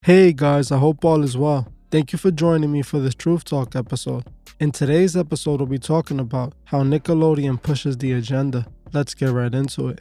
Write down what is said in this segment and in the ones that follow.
Hey guys, I hope all is well. Thank you for joining me for this Truth Talk episode. In today's episode, we'll be talking about how Nickelodeon pushes the agenda. Let's get right into it.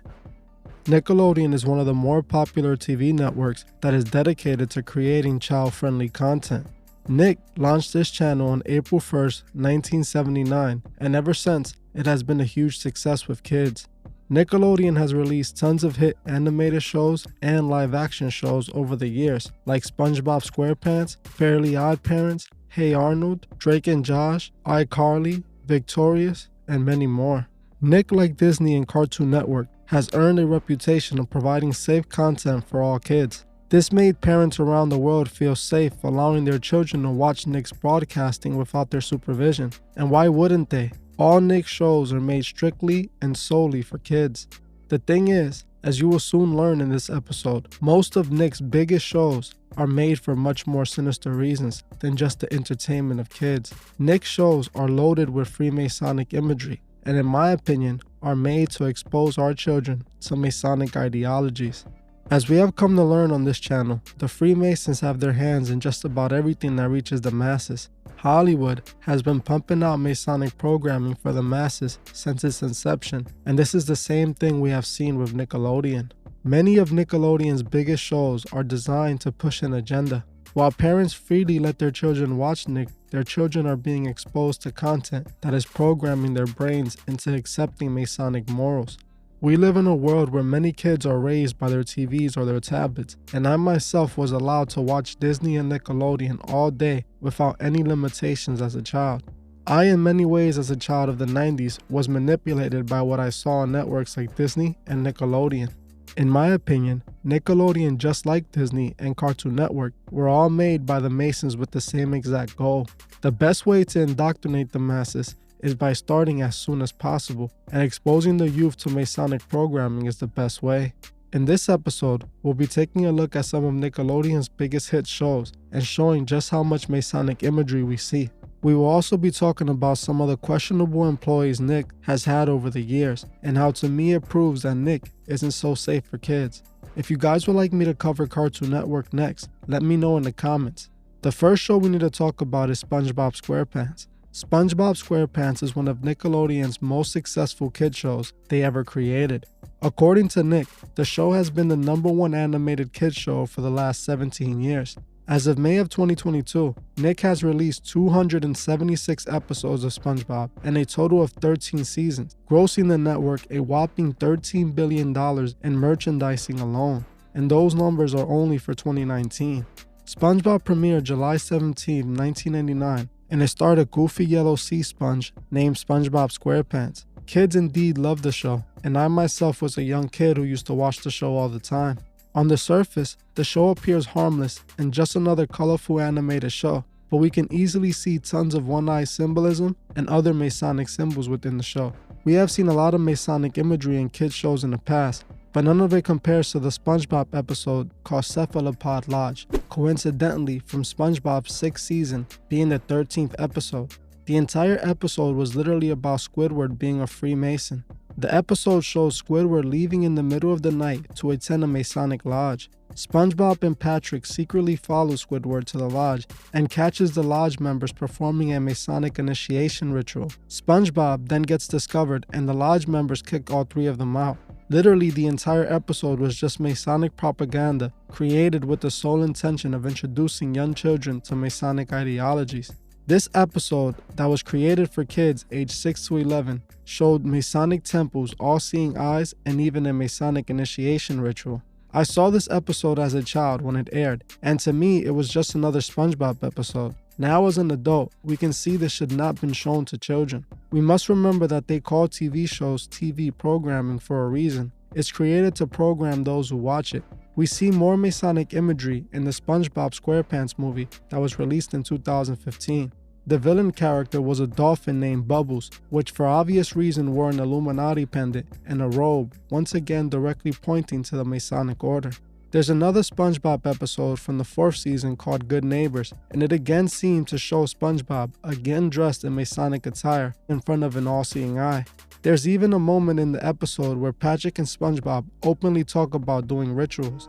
Nickelodeon is one of the more popular TV networks that is dedicated to creating child-friendly content. Nick launched this channel on April 1st, 1979, and ever since, it has been a huge success with kids. Nickelodeon has released tons of hit animated shows and live-action shows over the years, like SpongeBob SquarePants, Fairly OddParents, Hey Arnold, Drake and Josh, iCarly, Victorious, and many more. Nick, like Disney and Cartoon Network, has earned a reputation of providing safe content for all kids. This made parents around the world feel safe allowing their children to watch Nick's broadcasting without their supervision. And why wouldn't they? All Nick shows are made strictly and solely for kids. The thing is, as you will soon learn in this episode, most of Nick's biggest shows are made for much more sinister reasons than just the entertainment of kids. Nick's shows are loaded with Freemasonic imagery, and in my opinion, are made to expose our children to Masonic ideologies. As we have come to learn on this channel, the Freemasons have their hands in just about everything that reaches the masses. Hollywood has been pumping out Masonic programming for the masses since its inception, and this is the same thing we have seen with Nickelodeon. Many of Nickelodeon's biggest shows are designed to push an agenda. While parents freely let their children watch Nick, their children are being exposed to content that is programming their brains into accepting Masonic morals. We live in a world where many kids are raised by their TVs or their tablets, and I myself was allowed to watch Disney and Nickelodeon all day without any limitations as a child. I, in many ways as a child of the 90s, was manipulated by what I saw on networks like Disney and Nickelodeon. In my opinion, Nickelodeon, just like Disney and Cartoon Network, were all made by the Masons with the same exact goal. The best way to indoctrinate the masses is by starting as soon as possible, and exposing the youth to Masonic programming is the best way. In this episode, we'll be taking a look at some of Nickelodeon's biggest hit shows and showing just how much Masonic imagery we see. We will also be talking about some of the questionable employees Nick has had over the years, and how to me it proves that Nick isn't so safe for kids. If you guys would like me to cover Cartoon Network next, let me know in the comments. The first show we need to talk about is SpongeBob SquarePants. SpongeBob SquarePants is one of Nickelodeon's most successful kid shows they ever created. According to Nick, the show has been the #1 animated kid show for the last 17 years. As of May of 2022, Nick has released 276 episodes of SpongeBob and a total of 13 seasons, grossing the network a whopping $13 billion in merchandising alone, and those numbers are only for 2019. SpongeBob premiered July 17, 1999, and it starred a goofy yellow sea sponge named SpongeBob SquarePants. Kids indeed loved the show, and I myself was a young kid who used to watch the show all the time. On the surface, the show appears harmless and just another colorful animated show, but we can easily see tons of one-eye symbolism and other Masonic symbols within the show. We have seen a lot of Masonic imagery in kids shows in the past, but none of it compares to the SpongeBob episode called Cephalopod Lodge, coincidentally from SpongeBob's 6th season being the 13th episode. The entire episode was literally about Squidward being a Freemason. The episode shows Squidward leaving in the middle of the night to attend a Masonic lodge. SpongeBob and Patrick secretly follow Squidward to the lodge and catches the lodge members performing a Masonic initiation ritual. SpongeBob then gets discovered and the lodge members kick all 3 of them out. Literally, the entire episode was just Masonic propaganda created with the sole intention of introducing young children to Masonic ideologies. This episode, that was created for kids aged 6 to 11, showed Masonic temples, all-seeing eyes, and even a Masonic initiation ritual. I saw this episode as a child when it aired, and to me it was just another SpongeBob episode. Now as an adult, we can see this should not have been shown to children. We must remember that they call TV shows TV programming for a reason. It's created to program those who watch it. We see more Masonic imagery in the SpongeBob SquarePants movie that was released in 2015. The villain character was a dolphin named Bubbles, which for obvious reason wore an Illuminati pendant and a robe, once again directly pointing to the Masonic order. There's another SpongeBob episode from the 4th season called Good Neighbors, and it again seemed to show SpongeBob again dressed in Masonic attire in front of an all-seeing eye. There's even a moment in the episode where Patrick and SpongeBob openly talk about doing rituals.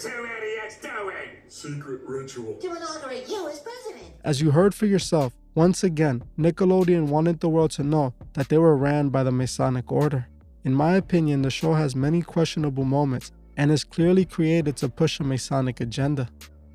you two idiots doing? Secret ritual. To inaugurate you as president. As you heard for yourself, once again, Nickelodeon wanted the world to know that they were ran by the Masonic Order. In my opinion, the show has many questionable moments and is clearly created to push a Masonic agenda.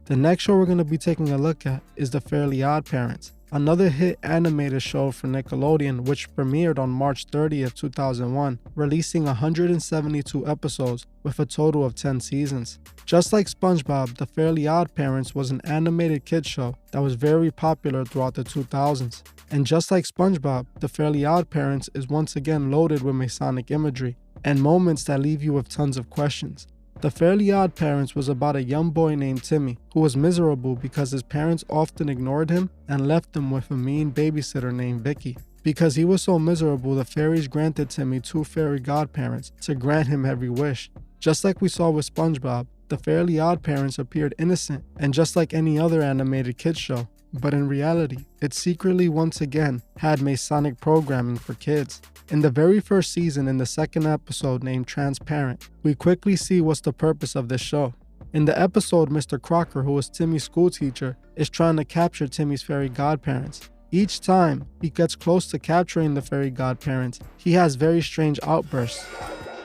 The next show we're going to be taking a look at is The Fairly OddParents, another hit animated show for Nickelodeon which premiered on March 30th, 2001, releasing 172 episodes with a total of 10 seasons. Just like SpongeBob, The Fairly OddParents was an animated kids show that was very popular throughout the 2000s. And just like SpongeBob, The Fairly OddParents is once again loaded with Masonic imagery and moments that leave you with tons of questions. The Fairly OddParents was about a young boy named Timmy who was miserable because his parents often ignored him and left him with a mean babysitter named Vicky. Because he was so miserable, the fairies granted Timmy 2 fairy godparents to grant him every wish. Just like we saw with SpongeBob, The Fairly OddParents appeared innocent and just like any other animated kids show, but in reality, it secretly once again had Masonic programming for kids. In the very first season, in the second episode named Transparent, we quickly see what's the purpose of this show. In the episode, Mr. Crocker, who is Timmy's school teacher, is trying to capture Timmy's fairy godparents. Each time he gets close to capturing the fairy godparents, he has very strange outbursts.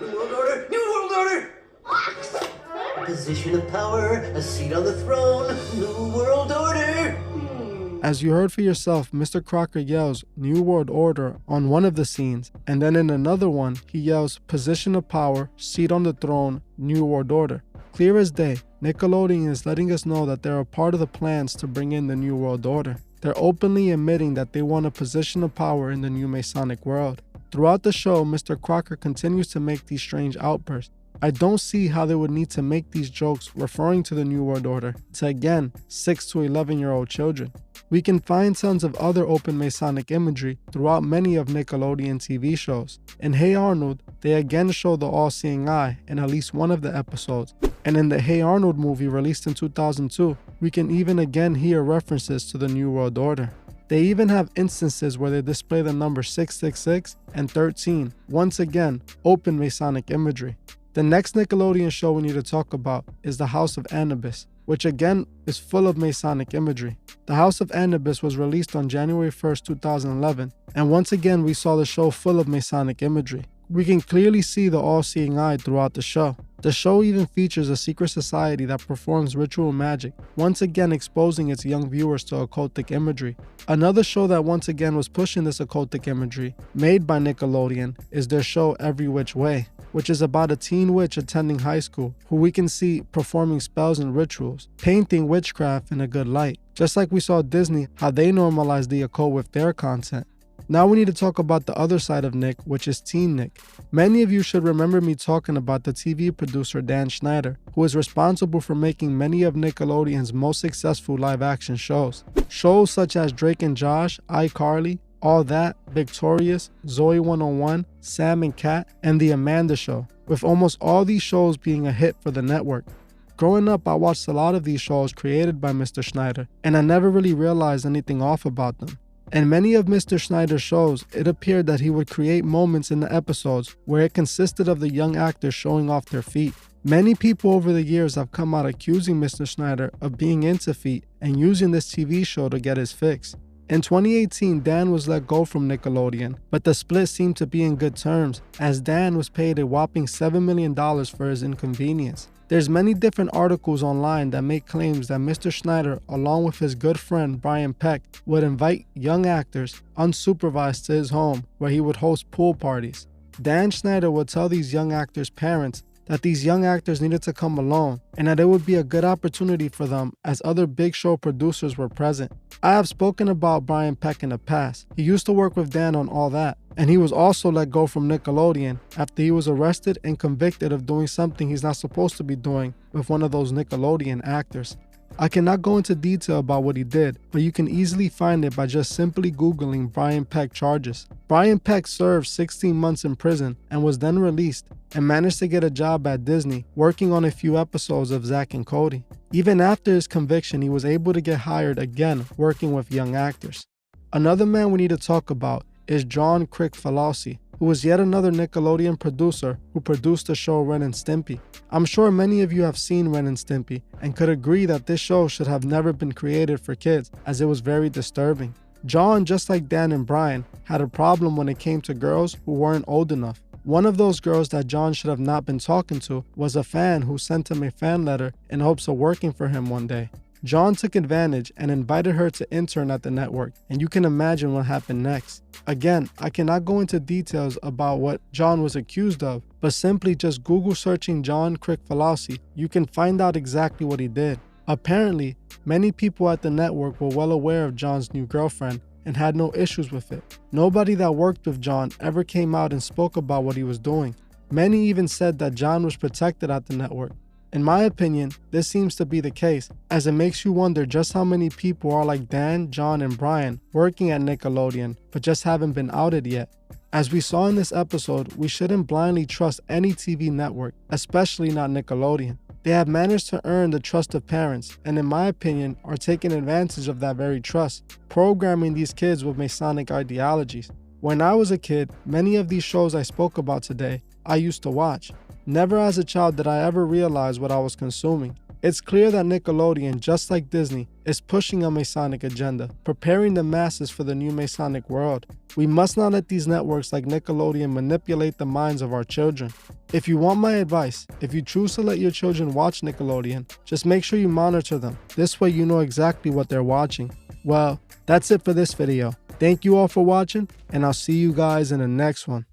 New World Order! New World Order! A position of power, a seat on the throne, New World Order! As you heard for yourself, Mr. Crocker yells New World Order on one of the scenes, and then in another one, he yells Position of Power, Seat on the Throne, New World Order. Clear as day, Nickelodeon is letting us know that they're a part of the plans to bring in the New World Order. They're openly admitting that they want a position of power in the new Masonic world. Throughout the show, Mr. Crocker continues to make these strange outbursts. I don't see how they would need to make these jokes referring to the New World Order to, again, 6 to 11-year-old children. We can find tons of other open Masonic imagery throughout many of Nickelodeon TV shows. In Hey Arnold, they again show the all-seeing eye in at least one of the episodes. And in the Hey Arnold movie released in 2002, we can even again hear references to the New World Order. They even have instances where they display the numbers 666 and 13, once again, open Masonic imagery. The next Nickelodeon show we need to talk about is The House of Anubis, which again is full of Masonic imagery. The House of Anubis was released on January 1st, 2011, and once again we saw the show full of Masonic imagery. We can clearly see the all-seeing eye throughout the show. The show even features a secret society that performs ritual magic, once again exposing its young viewers to occultic imagery. Another show that once again was pushing this occultic imagery, made by Nickelodeon, is their show Every Which Way, which is about a teen witch attending high school, who we can see performing spells and rituals, painting witchcraft in a good light. Just like we saw Disney, how they normalized the occult with their content. Now we need to talk about the other side of Nick, which is Teen Nick. Many of you should remember me talking about the TV producer Dan Schneider, who is responsible for making many of Nickelodeon's most successful live-action shows. Shows such as Drake and Josh, iCarly, All That, Victorious, Zoe 101, Sam and Cat, and The Amanda Show, with almost all these shows being a hit for the network. Growing up, I watched a lot of these shows created by Mr. Schneider, and I never really realized anything off about them. In many of Mr. Schneider's shows, it appeared that he would create moments in the episodes where it consisted of the young actors showing off their feet. Many people over the years have come out accusing Mr. Schneider of being into feet and using this TV show to get his fix. In 2018, Dan was let go from Nickelodeon, but the split seemed to be in good terms, as Dan was paid a whopping $7 million for his inconvenience. There's many different articles online that make claims that Mr. Schneider, along with his good friend Brian Peck, would invite young actors unsupervised to his home where he would host pool parties. Dan Schneider would tell these young actors' parents that these young actors needed to come alone and that it would be a good opportunity for them as other big show producers were present. I have spoken about Brian Peck in the past. He used to work with Dan on All That, and he was also let go from Nickelodeon after he was arrested and convicted of doing something he's not supposed to be doing with one of those Nickelodeon actors. I cannot go into detail about what he did, but you can easily find it by just simply Googling Brian Peck charges. Brian Peck served 16 months in prison and was then released and managed to get a job at Disney, working on a few episodes of Zack and Cody. Even after his conviction, he was able to get hired again working with young actors. Another man we need to talk about is John Crick Fallacy, who was yet another Nickelodeon producer who produced the show Ren and Stimpy. I'm sure many of you have seen Ren and Stimpy and could agree that this show should have never been created for kids, as it was very disturbing. John, just like Dan and Brian, had a problem when it came to girls who weren't old enough. One of those girls that John should have not been talking to was a fan who sent him a fan letter in hopes of working for him one day. John took advantage and invited her to intern at the network, and you can imagine what happened next. Again, I cannot go into details about what John was accused of, but simply just Google searching John Kricfalusi, you can find out exactly what he did. Apparently, many people at the network were well aware of John's new girlfriend and had no issues with it. Nobody that worked with John ever came out and spoke about what he was doing. Many even said that John was protected at the network. In my opinion, this seems to be the case, as it makes you wonder just how many people are like Dan, John, and Brian working at Nickelodeon, but just haven't been outed yet. As we saw in this episode, we shouldn't blindly trust any TV network, especially not Nickelodeon. They have managed to earn the trust of parents, and in my opinion, are taking advantage of that very trust, programming these kids with Masonic ideologies. When I was a kid, many of these shows I spoke about today, I used to watch. Never as a child did I ever realize what I was consuming. It's clear that Nickelodeon, just like Disney, is pushing a Masonic agenda, preparing the masses for the new Masonic world. We must not let these networks like Nickelodeon manipulate the minds of our children. If you want my advice, if you choose to let your children watch Nickelodeon, just make sure you monitor them. This way you know exactly what they're watching. Well, that's it for this video. Thank you all for watching, and I'll see you guys in the next one.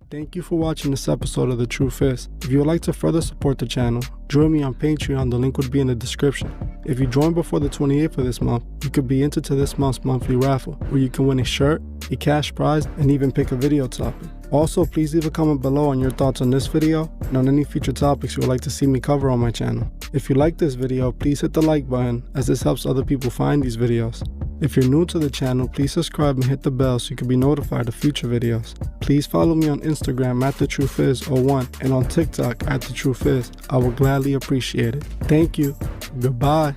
Thank you for watching this episode of The Truth Is. If you would like to further support the channel, join me on Patreon, the link would be in the description. If you join before the 28th of this month, you could be entered to this month's monthly raffle, where you can win a shirt, a cash prize, and even pick a video topic. Also, please leave a comment below on your thoughts on this video and on any future topics you would like to see me cover on my channel. If you like this video, please hit the like button, as this helps other people find these videos. If you're new to the channel, please subscribe and hit the bell so you can be notified of future videos. Please follow me on Instagram at TheTruthIs01 and on TikTok at TheTruthIs. I will gladly appreciate it. Thank you. Goodbye.